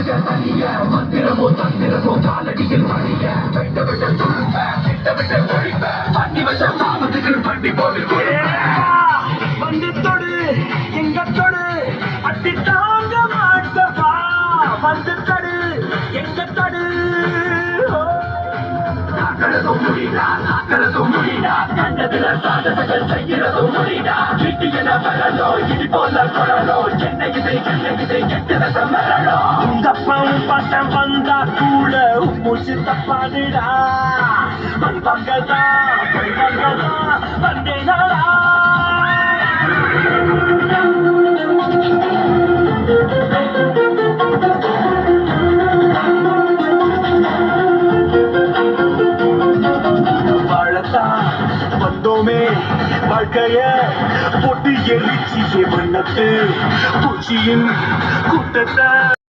மந்திரமோ தந்திரமோ காலடியில் பணிய வெட்ட வெட்ட துருப்ப விட்ட விட்ட ஒழிப்ப பண்ணி வச்ச சாபத்துக்கு பண்டி போட்டு வந்து தொடு எங்க தொடு அட்டி தாங்க மாட்டவா வந்து தடு எங்க தடு நாக்கிறதும் முடிடா கண்டதுல சாதனைகள் செய்கிறதும் முடிடா வீட்டியன வரலோ இடி போல குழலோ என்ன இது கெட்டத சமரலோ உங்க அப்பாவும் பட்டம் வந்தா கூட மூச்சு தப்பாடுடா வந்ததா வந்தேனா வந்தோமே வாழ்க்கைய போட்டு எரிச்சியே மன்னத்து பூச்சியின் கூட்டத்தை